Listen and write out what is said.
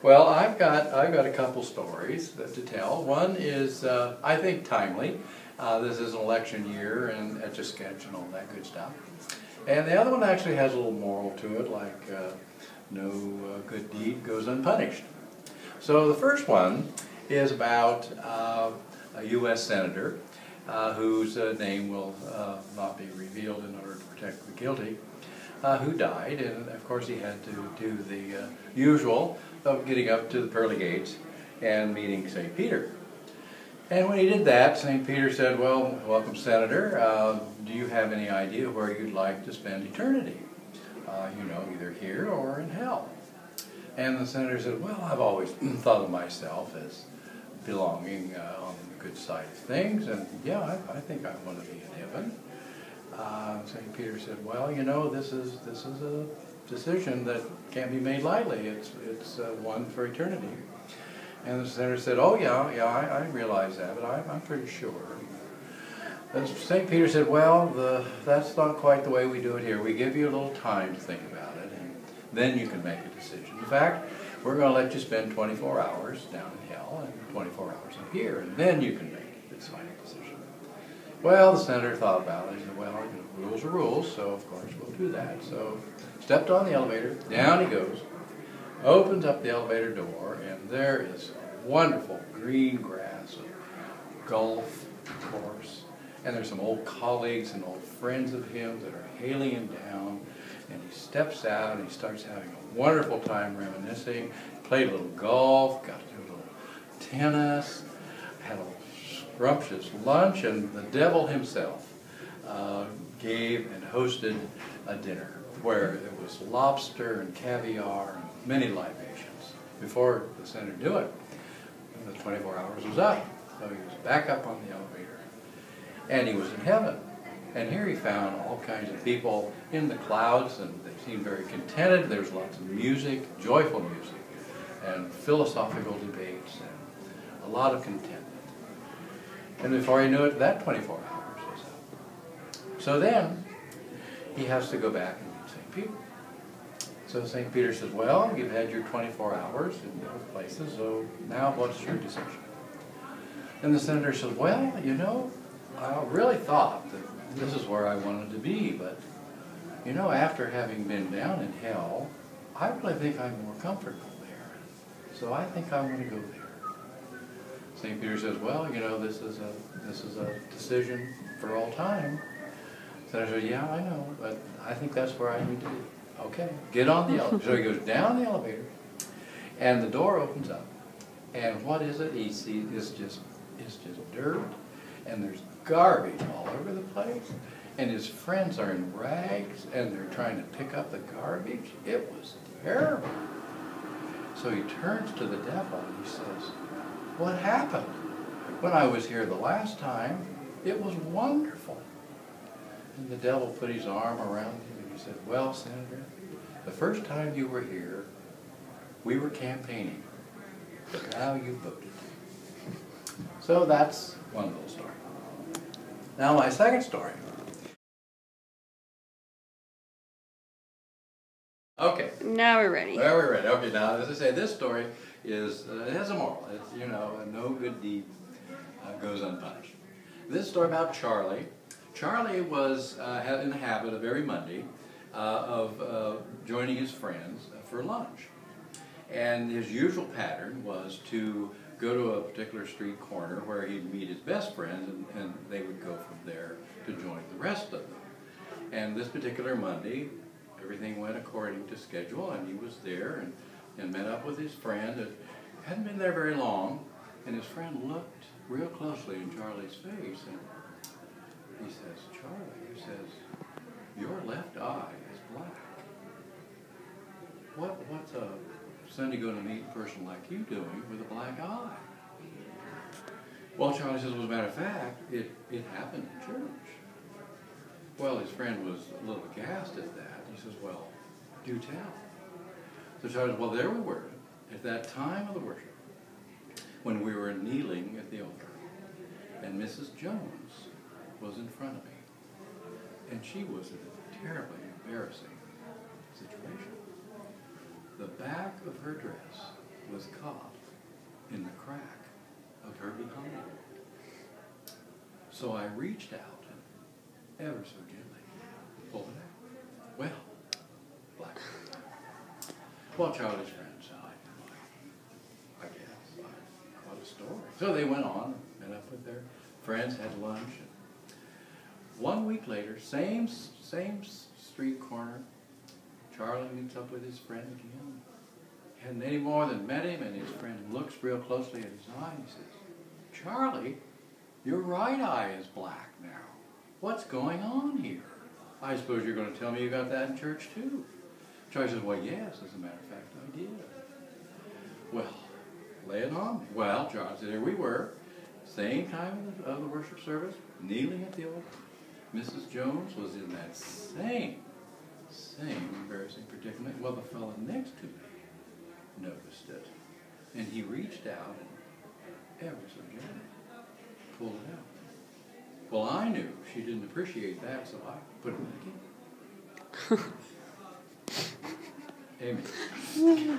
Well, I've got a couple stories to tell. One is I think timely. This is an election year and etch a sketch and all that good stuff. And the other one actually has a little moral to it, like no good deed goes unpunished. So the first one is about a U.S. senator whose name will not be revealed in order to protect the guilty, who died, and of course he had to do the usual of getting up to the pearly gates and meeting St. Peter. And when he did that, St. Peter said, "Well, welcome, Senator. Do you have any idea where you'd like to spend eternity? Either here or in hell." And the senator said, "Well, I've always thought of myself as belonging on the good side of things, and yeah, I think I want to be in heaven." St. Peter said, "Well, this is a decision that can't be made lightly. It's one for eternity." And the senator said, "Oh yeah, I realize that, but I'm pretty sure." And St. Peter said, "Well, that's not quite the way we do it here. We give you a little time to think about it, and then you can make a decision. In fact, we're going to let you spend 24 hours down in hell and 24 hours in here, and then you can make this final decision." Well, the senator thought about it. He said, "Well, rules are rules, so of course we'll do that." So stepped on the elevator, down he goes, opens up the elevator door, and there is wonderful green grass, a golf course, and there's some old colleagues and old friends of him that are hailing him down, and he steps out and he starts having a wonderful time reminiscing, played a little golf, got to do a little tennis, had a scrumptious lunch, and the devil himself gave and hosted a dinner where there was lobster and caviar and many libations. Before the senator knew it, the 24 hours was up. So he was back up on the elevator, and he was in heaven. And here he found all kinds of people in the clouds, and they seemed very contented. There's lots of music, joyful music, and philosophical debates, and a lot of contentment. And before he knew it, that 24 hours was up. So then, he has to go back and meet St. Peter. So St. Peter says, "Well, you've had your 24 hours in both places, so now what's your decision?" And the senator says, "Well, I really thought that this is where I wanted to be, but, after having been down in hell, I really think I'm more comfortable there. So I think I want to go there." St. Peter says, "Well, this is a decision for all time." The senator says, "Yeah, I know, but I think that's where I need to be." "Okay, get on the elevator." So he goes down the elevator, and the door opens up. And what is it? He sees it's just dirt, and there's garbage all over the place, and his friends are in rags, and they're trying to pick up the garbage. It was terrible. So he turns to the devil and he says, "What happened? When I was here the last time, it was wonderful." And the devil put his arm around him and he said, "Well, Senator, the first time you were here, we were campaigning, but now you voted." So that's one little story. Now my second story. Okay. Now we're ready. Now we're ready. Okay, now as I say, this story is, it has a moral. It's, no good deed goes unpunished. This story about Charlie. Charlie was in the habit of every Monday of joining his friends for lunch. And his usual pattern was to go to a particular street corner where he'd meet his best friends, and they would go from there to join the rest of them. And this particular Monday, everything went according to schedule, and he was there and met up with his friend. It hadn't been there very long, and his friend looked real closely in Charlie's face, and he says, "Charlie," he says, "your left eye is black. What's a Sunday going to meet a person like you doing with a black eye?" Well, Charlie says, "Well, as a matter of fact, it happened in church." Well, his friend was a little aghast at that. He says, "Well, do tell." So Charlie says, "Well, there we were at that time of the worship when we were kneeling at the altar, and Mrs. Jones was in front of me, and she was in a terribly embarrassing situation. The back of her dress was caught in the crack of her behind. So I reached out and ever so gently pulled it out. Well, black. Well, Charlie's friends, I guess, what a story. So they went on, met up with their friends, had lunch. And 1 week later, same street corner, Charlie meets up with his friend again. Hadn't any more than met him, and his friend looks real closely at his eye and he says, Charlie, your right eye is black now. What's going on here? I suppose you're going to tell me you got that in church too. Charlie says, well, yes, as a matter of fact, I did. Well, lay it on me. Well, Charlie said, here we were, same time of the worship service, kneeling at the altar. Mrs. Jones was in that same embarrassing predicament. Well, the fellow next to me noticed it, and he reached out and ever so gently pulled it out. Well, I knew she didn't appreciate that, so I put it back in. Amen.